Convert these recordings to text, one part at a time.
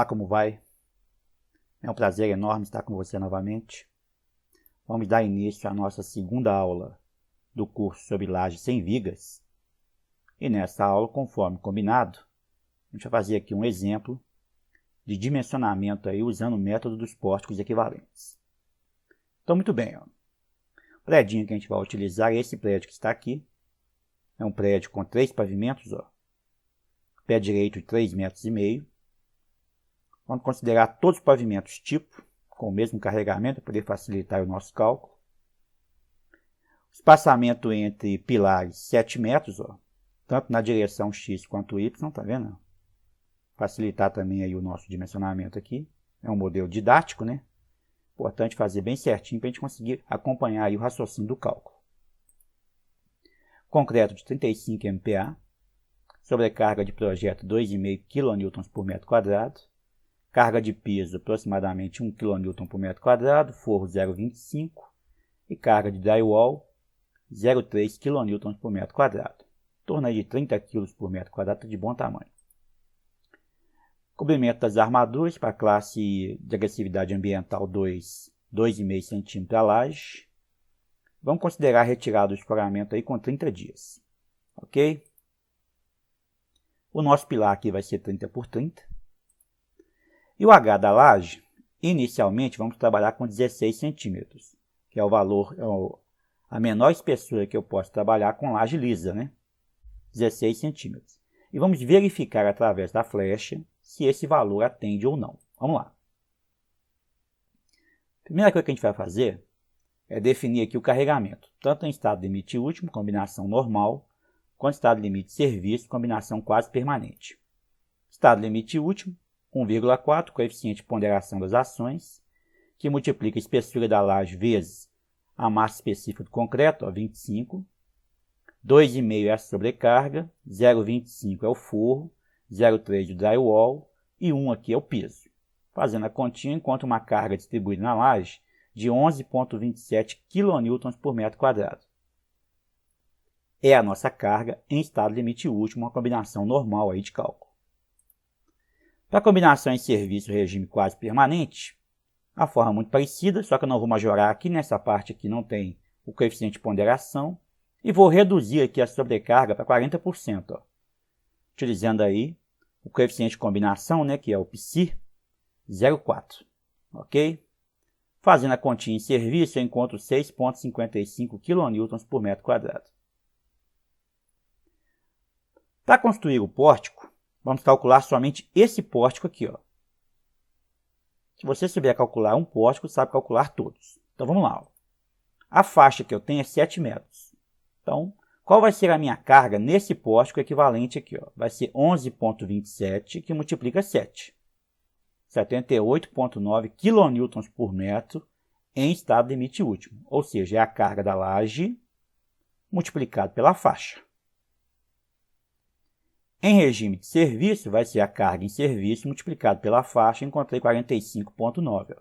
Olá, como vai? É um prazer enorme estar com você novamente. Vamos dar início à nossa segunda aula do curso sobre laje sem vigas. E nessa aula, conforme combinado, a gente vai fazer aqui um exemplo de dimensionamento aí usando o método dos pórticos equivalentes. Então, muito bem. O prédio que a gente vai utilizar é esse prédio que está aqui. É um prédio com 3 pavimentos. Pé direito de 3,5 metros. Vamos considerar todos os pavimentos tipo, com o mesmo carregamento, para poder facilitar o nosso cálculo. Espaçamento entre pilares 7 metros, tanto na direção X quanto Y, tá vendo? Facilitar também aí o nosso dimensionamento aqui. É um modelo didático, né? Importante fazer bem certinho para a gente conseguir acompanhar aí o raciocínio do cálculo. Concreto de 35 MPa, sobrecarga de projeto 2,5 kN por metro quadrado, carga de piso aproximadamente 1 kN por metro quadrado, forro 0,25 e carga de drywall 0,3 kN por metro quadrado. Em torno de 30 kg por metro quadrado, de bom tamanho. Cobrimento das armaduras para a classe de agressividade ambiental 2,5 cm a laje. Vamos considerar a retirada do escoramento aí com 30 dias. Ok? O nosso pilar aqui vai ser 30 por 30. E o H da laje, inicialmente vamos trabalhar com 16 centímetros, que é o valor, a menor espessura que eu posso trabalhar com laje lisa, né? 16 centímetros. E vamos verificar através da flecha se esse valor atende ou não. Vamos lá. A primeira coisa que a gente vai fazer é definir aqui o carregamento, tanto em estado limite último, combinação normal, quanto estado limite serviço, combinação quase permanente. Estado limite último, 1,4, coeficiente de ponderação das ações, que multiplica a espessura da laje vezes a massa específica do concreto, 25. 2,5 é a sobrecarga, 0,25 é o forro, 0,3 o drywall e 1 aqui é o piso. Fazendo a continha, encontra uma carga distribuída na laje de 11,27 kN por metro quadrado. É a nossa carga em estado limite último, uma combinação normal aí de cálculo. Para a combinação em serviço regime quase permanente, a forma é muito parecida, só que eu não vou majorar aqui, nessa parte aqui não tem o coeficiente de ponderação, e vou reduzir aqui a sobrecarga para 40%, utilizando aí o coeficiente de combinação, né, que é o psi, 0,4, ok? Fazendo a continha em serviço, eu encontro 6,55 kN por metro quadrado. Para construir o pórtico, vamos calcular somente esse pórtico aqui, Se você souber calcular um pórtico, sabe calcular todos. Então vamos lá. A faixa que eu tenho é 7 metros. Então, qual vai ser a minha carga nesse pórtico equivalente aqui? Vai ser 11,27 que multiplica 7. 78,9 kN por metro em estado limite último. Ou seja, é a carga da laje multiplicado pela faixa. Em regime de serviço, vai ser a carga em serviço multiplicado pela faixa, encontrei 45,9.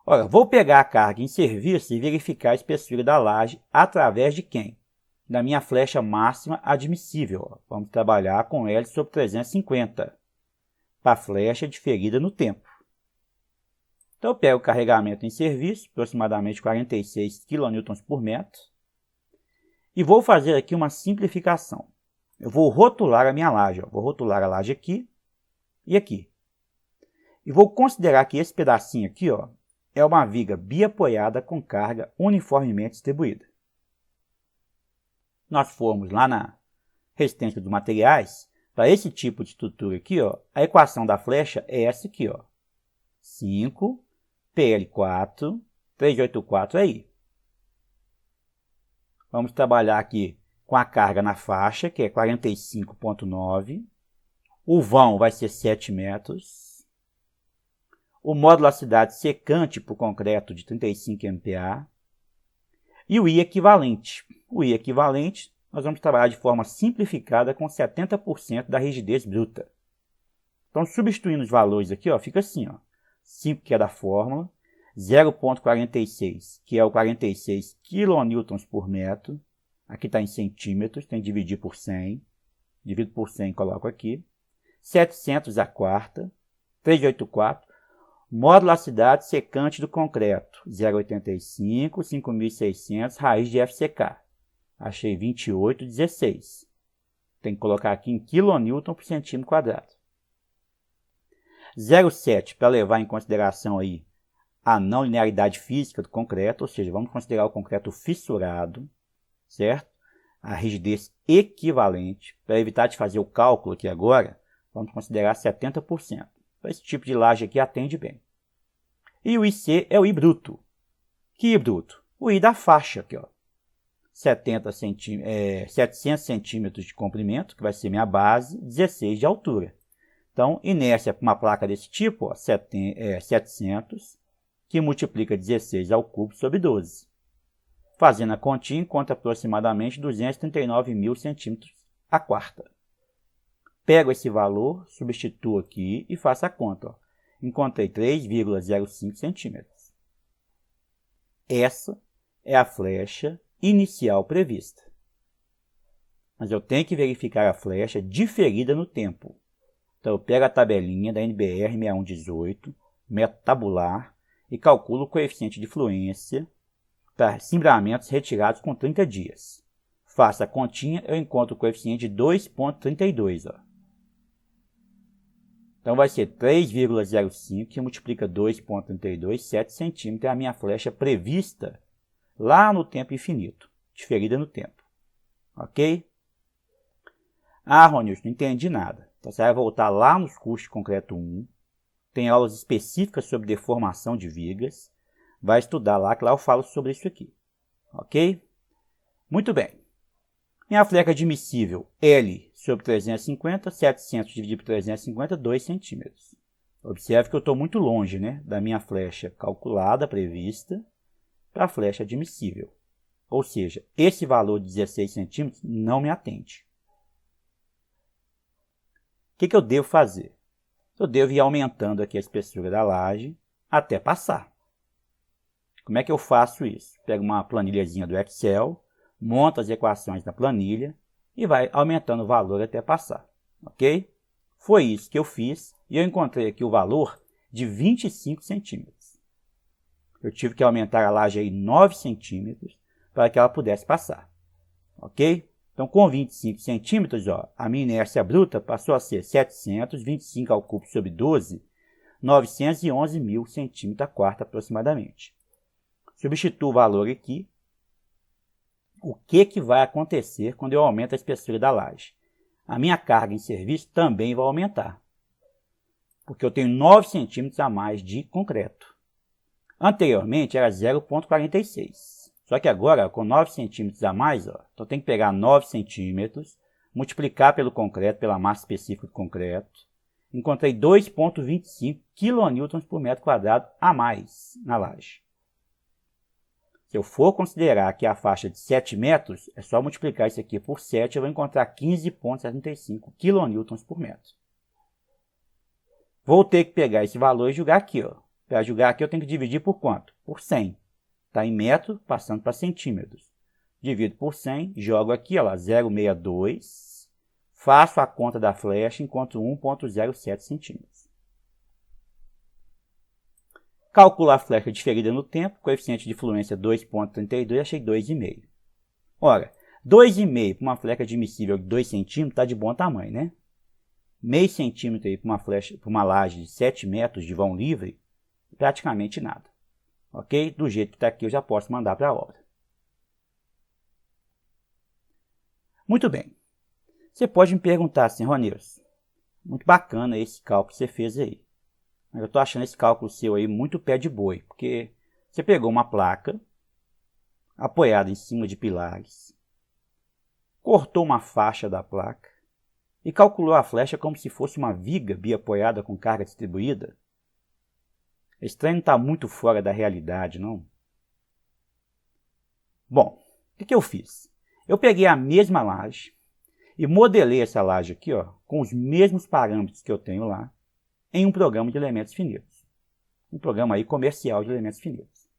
Ora, vou pegar a carga em serviço e verificar a espessura da laje através de quem? Da minha flecha máxima admissível. Vamos trabalhar com L sobre 350, para a flecha diferida no tempo. Então, eu pego o carregamento em serviço, aproximadamente 46 kN por metro, e vou fazer aqui uma simplificação. Eu vou rotular a minha laje. Vou rotular a laje aqui e aqui. E vou considerar que esse pedacinho aqui é uma viga biapoiada com carga uniformemente distribuída. Nós formos lá na resistência dos materiais, para esse tipo de estrutura aqui, a equação da flecha é essa aqui. 5 PL4 384 aí. Vamos trabalhar aqui com a carga na faixa, que é 45,9. O vão vai ser 7 metros. O módulo acidade secante por concreto de 35 MPa. E o I equivalente. O I equivalente, nós vamos trabalhar de forma simplificada com 70% da rigidez bruta. Então, substituindo os valores aqui, fica assim. 5, que é da fórmula. 0,46, que é o 46 kN por metro. Aqui está em centímetros, tem que dividir por 100. Divido por 100 e coloco aqui. 700 a quarta, 384, módulo da cidade secante do concreto, 0,85, 5.600, raiz de FCK. Achei 28,16. Tem que colocar aqui em quilonewton por centímetro quadrado. 0,7 para levar em consideração aí a não linearidade física do concreto, ou seja, vamos considerar o concreto fissurado, certo? A rigidez equivalente. Para evitar de fazer o cálculo aqui agora, vamos considerar 70%. Esse tipo de laje aqui atende bem. E o IC é o I bruto. Que I bruto? O I da faixa aqui, ó. 700 centímetros de comprimento, que vai ser minha base, 16 de altura. Então, inércia para uma placa desse tipo, ó, 700, que multiplica 16 ao cubo sobre 12. Fazendo a continha, encontra aproximadamente 239 mil centímetros a quarta. Pego esse valor, substituo aqui e faço a conta. Ó. Encontrei 3,05 centímetros. Essa é a flecha inicial prevista. Mas eu tenho que verificar a flecha diferida no tempo. Então, eu pego a tabelinha da NBR 6118, método tabular, e calculo o coeficiente de fluência para cimbramentos retirados com 30 dias. Faço a continha, eu encontro o coeficiente de 2,32. Então, vai ser 3,05, que multiplica 2,32, 7 centímetros, é a minha flecha prevista lá no tempo infinito, diferida no tempo. Ok? Ah, Ronilson, não entendi nada. Então, você vai voltar lá nos cursos de concreto 1, tem aulas específicas sobre deformação de vigas, vai estudar lá, que lá eu falo sobre isso aqui. Ok? Muito bem. Minha flecha admissível L sobre 350, 700 dividido por 350, 2 centímetros. Observe que eu estou muito longe, né, da minha flecha calculada, prevista, para a flecha admissível. Ou seja, esse valor de 16 centímetros não me atende. O que eu devo fazer? Eu devo ir aumentando aqui a espessura da laje até passar. Como é que eu faço isso? Pego uma planilhazinha do Excel, monto as equações da planilha e vai aumentando o valor até passar. Ok? Foi isso que eu fiz e eu encontrei aqui o valor de 25 centímetros. Eu tive que aumentar a laje aí 9 centímetros para que ela pudesse passar. Ok? Então, com 25 centímetros, ó, a minha inércia bruta passou a ser 725 ao cubo sobre 12, 911 mil centímetros a quarta aproximadamente. Substituo o valor aqui. O que vai acontecer quando eu aumento a espessura da laje? A minha carga em serviço também vai aumentar, porque eu tenho 9 centímetros a mais de concreto. Anteriormente era 0,46. Só que agora, com 9 centímetros a mais, ó, então tem que pegar 9 centímetros, multiplicar pelo concreto, pela massa específica do concreto. Encontrei 2,25 kN por metro quadrado a mais na laje. Se eu for considerar que a faixa de 7 metros, é só multiplicar isso aqui por 7, eu vou encontrar 15,75 kN por metro. Vou ter que pegar esse valor e jogar aqui. Para jogar aqui, eu tenho que dividir por quanto? Por 100. Está em metro, passando para centímetros. Divido por 100, jogo aqui, ó, 0,62. Faço a conta da flecha, encontro 1,07 centímetros. Calculo a flecha diferida no tempo, coeficiente de fluência 2,32, achei 2,5. Ora, 2,5 para uma flecha admissível de 2 centímetros está de bom tamanho, né? Meio centímetro aí para uma laje de 7 metros de vão livre, praticamente nada. Ok? Do jeito que está aqui, eu já posso mandar para a obra. Muito bem. Você pode me perguntar assim, Ronilson, muito bacana esse cálculo que você fez aí. Mas eu estou achando esse cálculo seu aí muito pé de boi, porque você pegou uma placa apoiada em cima de pilares, cortou uma faixa da placa e calculou a flecha como se fosse uma viga biapoiada com carga distribuída. Esse trem não está muito fora da realidade, não? Bom, o que eu fiz? Eu peguei a mesma laje e modelei essa laje aqui, ó, com os mesmos parâmetros que eu tenho lá, em um programa de elementos finitos. Um programa aí comercial de elementos finitos.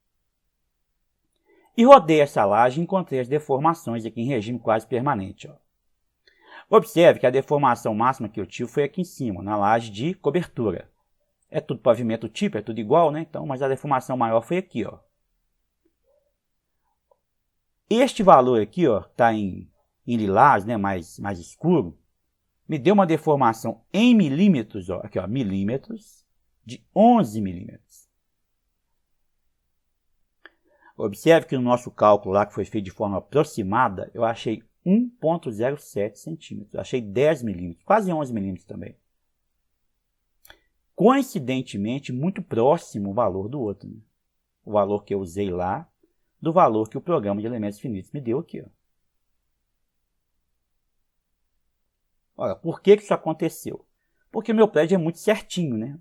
E rodei essa laje e encontrei as deformações aqui em regime quase permanente. Ó. Observe que a deformação máxima que eu tive foi aqui em cima, na laje de cobertura. É tudo pavimento tipo, é tudo igual, né? Então, mas a deformação maior foi aqui, ó. Este valor aqui, ó, está em lilás, né, mais escuro, me deu uma deformação em milímetros, ó, aqui, ó, milímetros, de 11 milímetros. Observe que no nosso cálculo lá, que foi feito de forma aproximada, eu achei 1,07 centímetros. Achei 10 milímetros, quase 11 milímetros também. Coincidentemente, muito próximo o valor do outro. Né? O valor que eu usei lá, do valor que o programa de elementos finitos me deu aqui. Ó. Olha, por que isso aconteceu? Porque o meu prédio é muito certinho, né?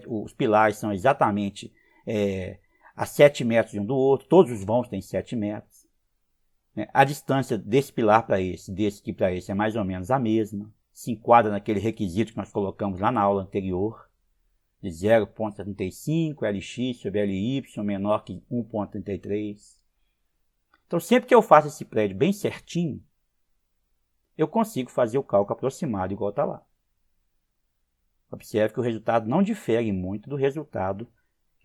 Os pilares são exatamente a 7 metros um do outro, todos os vãos têm 7 metros. Né? A distância desse pilar para esse, desse aqui para esse, é mais ou menos a mesma. Se enquadra naquele requisito que nós colocamos lá na aula anterior, de 0,75 Lx sobre Ly menor que 1,33. Então, sempre que eu faço esse prédio bem certinho, eu consigo fazer o cálculo aproximado igual está lá. Observe que o resultado não difere muito do resultado,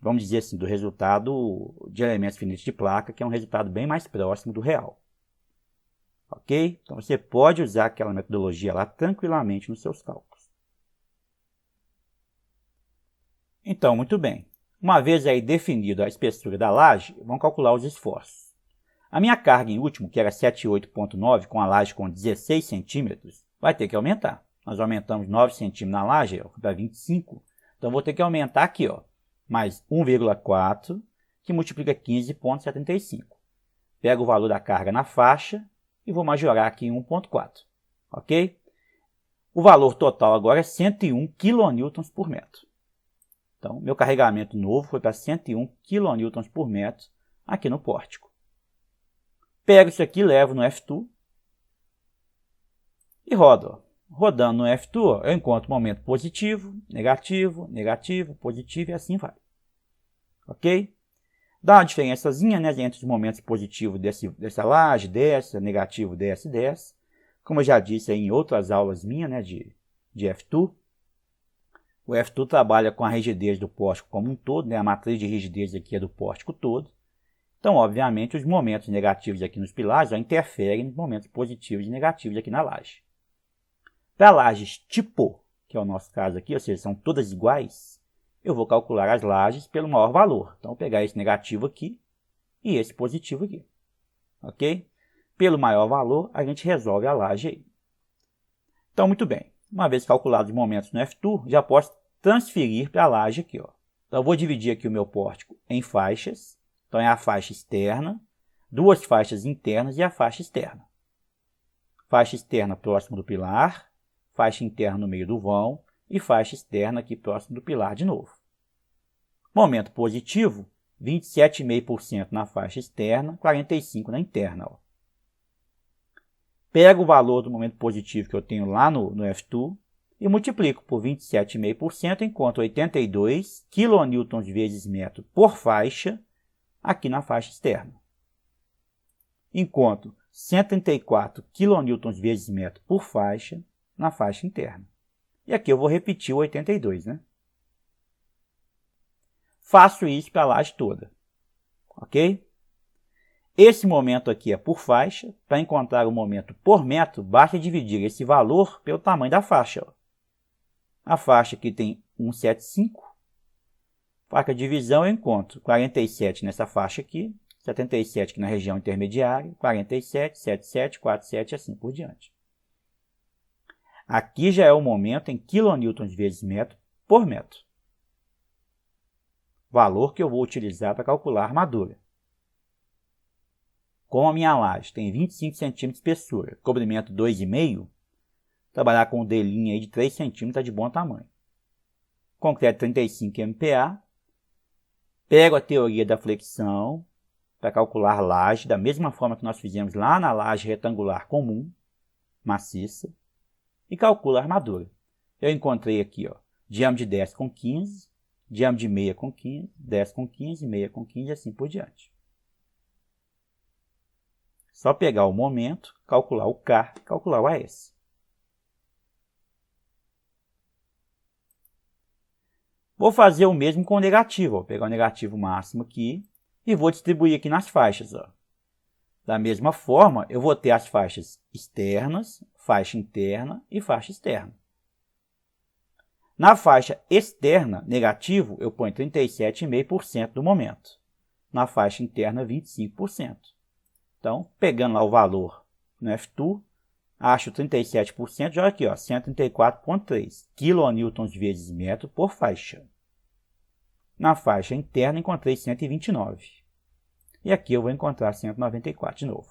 vamos dizer assim, do resultado de elementos finitos de placa, que é um resultado bem mais próximo do real. Ok? Então, você pode usar aquela metodologia lá tranquilamente nos seus cálculos. Então, muito bem. Uma vez aí definido a espessura da laje, vamos calcular os esforços. A minha carga em último, que era 78,9, com a laje com 16 centímetros, vai ter que aumentar. Nós aumentamos 9 centímetros na laje para 25. Então, vou ter que aumentar aqui, ó, mais 1,4, que multiplica 15,75. Pego o valor da carga na faixa e vou majorar aqui em 1,4. Ok? O valor total agora é 101 kN por metro. Então, meu carregamento novo foi para 101 kN por metro aqui no pórtico. Pego isso aqui, levo no F2 e rodo. Ó. Rodando no F2, ó, eu encontro momento positivo, negativo, negativo, positivo e assim vai. Ok? Dá uma diferençazinha, né, entre os momentos positivos dessa laje, dessa, negativo, dessa e dessa. Como eu já disse aí em outras aulas minhas, né, de F2, o F2 trabalha com a rigidez do pórtico como um todo, né, a matriz de rigidez aqui é do pórtico todo. Então, obviamente, os momentos negativos aqui nos pilares interferem nos momentos positivos e negativos aqui na laje. Para lajes tipo, que é o nosso caso aqui, ou seja, são todas iguais, eu vou calcular as lajes pelo maior valor. Então, vou pegar esse negativo aqui e esse positivo aqui. Ok? Pelo maior valor, a gente resolve a laje aí. Então, muito bem. Uma vez calculados os momentos no F2, já posso transferir para a laje aqui. Ó. Então, eu vou dividir aqui o meu pórtico em faixas. Então, é a faixa externa, duas faixas internas e a faixa externa. Faixa externa próximo do pilar, faixa interna no meio do vão e faixa externa aqui próximo do pilar de novo. Momento positivo, 27,5% na faixa externa, 45% na interna. Ó. Pego o valor do momento positivo que eu tenho lá no F2 e multiplico por 27,5%, encontro 82 kN vezes metro por faixa, aqui na faixa externa. Encontro 134 kN vezes metro por faixa na faixa interna. E aqui eu vou repetir o 82, né? Faço isso para a laje toda. Ok? Esse momento aqui é por faixa. Para encontrar o momento por metro, basta dividir esse valor pelo tamanho da faixa. Ó. A faixa aqui tem 175. Faca de divisão eu encontro 47 nessa faixa aqui, 77 aqui na região intermediária, 47, 77, 47 e assim por diante. Aqui já é o momento em kN vezes metro por metro. Valor que eu vou utilizar para calcular a armadura. Como a minha laje tem 25 cm de espessura, cobrimento 2,5, trabalhar com um delinho aí de 3 cm é de bom tamanho. Concreto 35 MPa. Pego a teoria da flexão para calcular laje, da mesma forma que nós fizemos lá na laje retangular comum, maciça, e calculo a armadura. Eu encontrei aqui, ó, diâmetro de 10 com 15, diâmetro de meia com 15, 10 com 15, meia com 15 e assim por diante. Só pegar o momento, calcular o K, calcular o AS. Vou fazer o mesmo com o negativo. Vou pegar o negativo máximo aqui e vou distribuir aqui nas faixas. Ó. Da mesma forma, eu vou ter as faixas externas, faixa interna e faixa externa. Na faixa externa, negativo, eu ponho 37,5% do momento. Na faixa interna, 25%. Então, pegando lá o valor no F2, acho 37%, já aqui, ó, 134,3 kN vezes metro por faixa. Na faixa interna, encontrei 129. E aqui eu vou encontrar 194 de novo.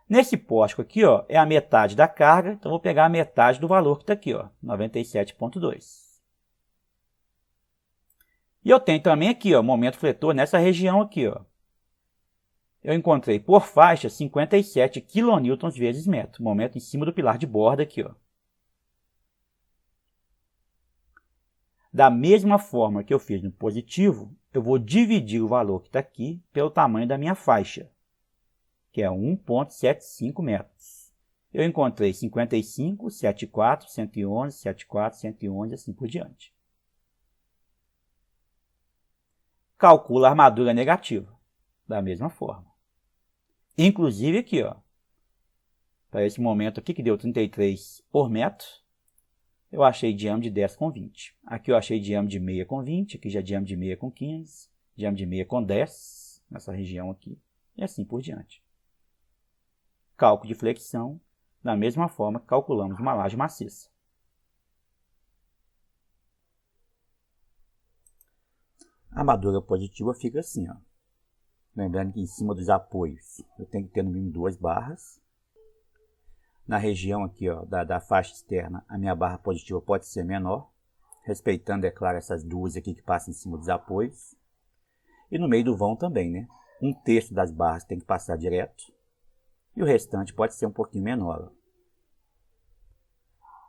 Nesse pórtico aqui, ó, é a metade da carga, então eu vou pegar a metade do valor que está aqui, ó, 97,2. E eu tenho também aqui, ó, momento fletor nessa região aqui, ó. Eu encontrei por faixa 57 kN vezes metro, momento em cima do pilar de borda aqui, ó. Da mesma forma que eu fiz no positivo, eu vou dividir o valor que está aqui pelo tamanho da minha faixa, que é 1,75 metros. Eu encontrei 55, 74, 111, 74, 111 e assim por diante. Calcula a armadura negativa, da mesma forma. Inclusive aqui, ó, para esse momento aqui que deu 33 por metro, eu achei diâmetro de 10,20. Aqui eu achei diâmetro de meia com 20, aqui já diâmetro de meia com 15, diâmetro de meia com 10, nessa região aqui, e assim por diante. Cálculo de flexão, da mesma forma que calculamos uma laje maciça. A armadura positiva fica assim, ó. Lembrando que em cima dos apoios eu tenho que ter no mínimo 2 barras. Na região aqui, ó, da faixa externa, a minha barra positiva pode ser menor, respeitando, é claro, essas duas aqui que passam em cima dos apoios. E no meio do vão também, né? 1/3 das barras tem que passar direto e o restante pode ser um pouquinho menor.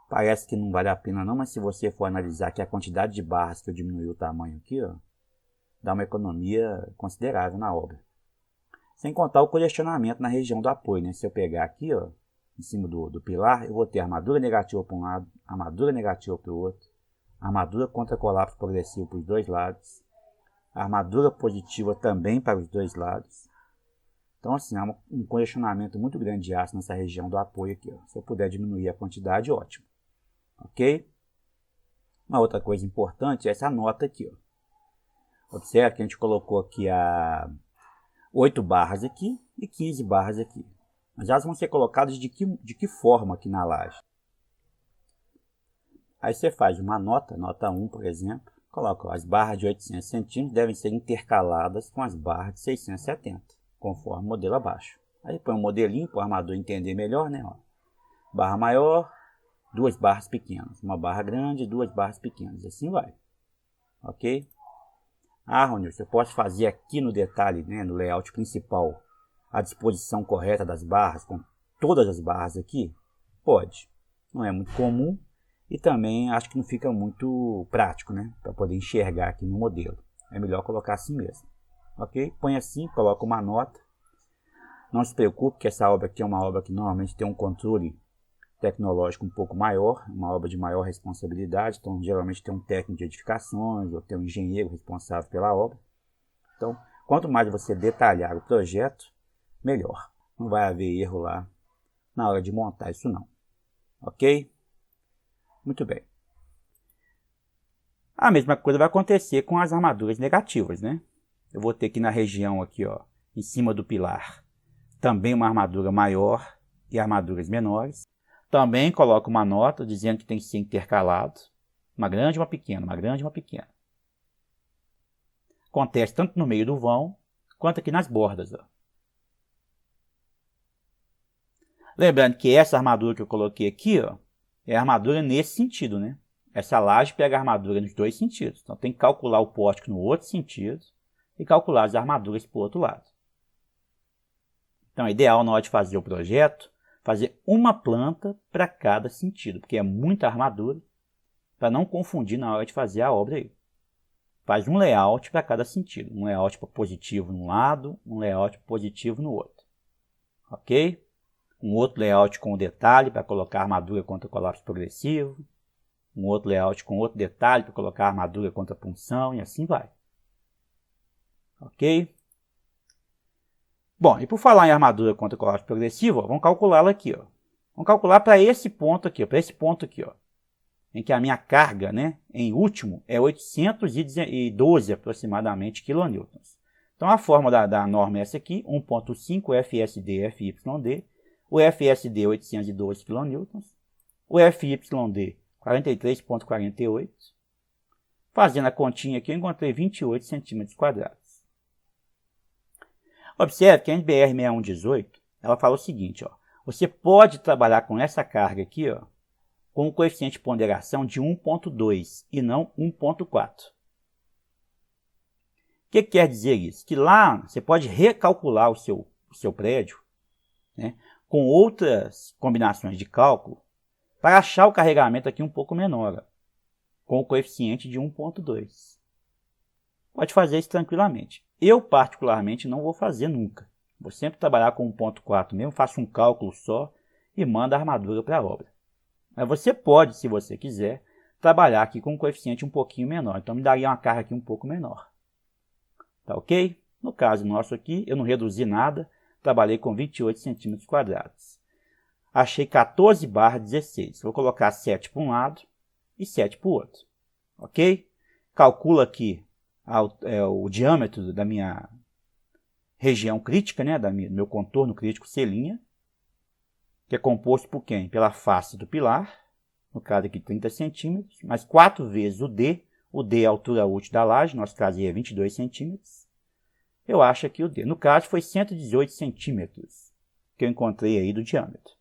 Parece que não vale a pena não, mas se você for analisar que a quantidade de barras que eu diminui o tamanho aqui, ó, dá uma economia considerável na obra. Sem contar o congestionamento na região do apoio, né? Se eu pegar aqui, ó, em cima do pilar, eu vou ter armadura negativa para um lado, armadura negativa para o outro, armadura contra colapso progressivo para os dois lados, armadura positiva também para os dois lados. Então, assim, há um congestionamento muito grande de aço nessa região do apoio aqui, ó. Se eu puder diminuir a quantidade, ótimo. Ok? Uma outra coisa importante é essa nota aqui, ó. Observe que a gente colocou aqui 8 barras aqui e 15 barras aqui. Mas elas vão ser colocadas de que forma aqui na laje? Aí você faz uma nota 1, por exemplo, coloca ó, as barras de 800 centímetros devem ser intercaladas com as barras de 670, conforme o modelo abaixo. Aí põe um modelinho para o armador entender melhor, né? Ó. Barra maior, 2 barras pequenas. Uma barra grande, 2 barras pequenas. Assim vai. Ok? Ah, Ronilson, eu posso fazer aqui no detalhe, né, no layout principal, a disposição correta das barras, com todas as barras aqui? Pode. Não é muito comum e também acho que não fica muito prático, né, para poder enxergar aqui no modelo. É melhor colocar assim mesmo. Ok? Põe assim, coloca uma nota. Não se preocupe que essa obra aqui é uma obra que normalmente tem um controle tecnológico um pouco maior, uma obra de maior responsabilidade, então geralmente tem um técnico de edificações ou tem um engenheiro responsável pela obra. Então, quanto mais você detalhar o projeto, melhor. Não vai haver erro lá na hora de montar isso não. Ok? Muito bem. A mesma coisa vai acontecer com as armaduras negativas, né? Eu vou ter aqui na região aqui, ó, em cima do pilar, também uma armadura maior e armaduras menores. Também coloco uma nota dizendo que tem que ser intercalado. Uma grande e uma pequena, uma grande e uma pequena. Acontece tanto no meio do vão, quanto aqui nas bordas. Ó. Lembrando que essa armadura que eu coloquei aqui, ó, é a armadura nesse sentido, né? Essa laje pega a armadura nos dois sentidos. Então tem que calcular o pórtico no outro sentido e calcular as armaduras para o outro lado. Então é ideal na hora de fazer o projeto, fazer uma planta para cada sentido, porque é muita armadura, para não confundir na hora de fazer a obra aí. Faz um layout para cada sentido, um layout positivo num lado, um layout positivo no outro. Ok? Um outro layout com detalhe para colocar armadura contra colapso progressivo. um outro layout com outro detalhe para colocar armadura contra punção e assim vai. Ok? Bom, e por falar em armadura contra colapso progressivo, ó, vamos calculá-la aqui. Ó. Vamos calcular para esse ponto aqui, para esse ponto aqui, ó, em que a minha carga, né, em último, é 812 aproximadamente kilonewtons. Então a fórmula da norma é essa aqui, 1.5 FSD FYD, o FSD 812 kilonewtons, o FYD 43,48. Fazendo a continha aqui, eu encontrei 28 centímetros quadrados. Observe que a NBR 6118, ela fala o seguinte, ó, você pode trabalhar com essa carga aqui, ó, com um coeficiente de ponderação de 1.2 e não 1.4. O que quer dizer isso? Que lá você pode recalcular o seu prédio, né, com outras combinações de cálculo para achar o carregamento aqui um pouco menor, ó, com o coeficiente de 1.2. Pode fazer isso tranquilamente. Eu, particularmente, não vou fazer nunca. Vou sempre trabalhar com 1.4 mesmo, faço um cálculo só e mando a armadura para a obra. Mas você pode, se você quiser, trabalhar aqui com um coeficiente um pouquinho menor. Então, me daria uma carga aqui um pouco menor. Tá ok? No caso nosso aqui, eu não reduzi nada, trabalhei com 28 centímetros quadrados. Achei 14/16. Vou colocar 7 para um lado e 7 para o outro. Ok? Calcula aqui o diâmetro da minha região crítica, né, do meu contorno crítico C', que é composto por quem? Pela face do pilar, no caso aqui 30 centímetros, mais 4 vezes o D é a altura útil da laje, nosso caso aí é 22 centímetros. Eu acho aqui o D. No caso foi 118 centímetros que eu encontrei aí do diâmetro.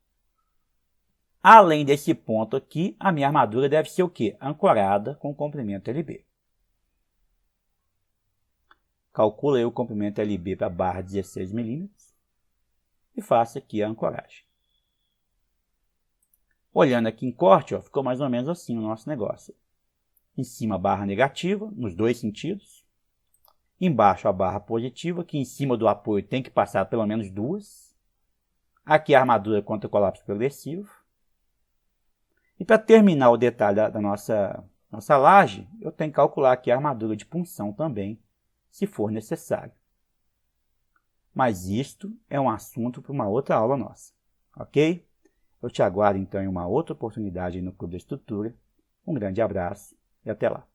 Além desse ponto aqui, a minha armadura deve ser o quê? Ancorada com o comprimento LB. Calcula aí o comprimento LB para a barra 16 milímetros e faça aqui a ancoragem. Olhando aqui em corte, ó, ficou mais ou menos assim o nosso negócio. Em cima a barra negativa, nos dois sentidos. Embaixo a barra positiva, que em cima do apoio tem que passar pelo menos duas. Aqui a armadura contra colapso progressivo. E para terminar o detalhe da nossa laje, eu tenho que calcular aqui a armadura de punção também, se for necessário. Mas isto é um assunto para uma outra aula nossa, ok? Eu te aguardo então em uma outra oportunidade no Clube da Estrutura. Um grande abraço e até lá.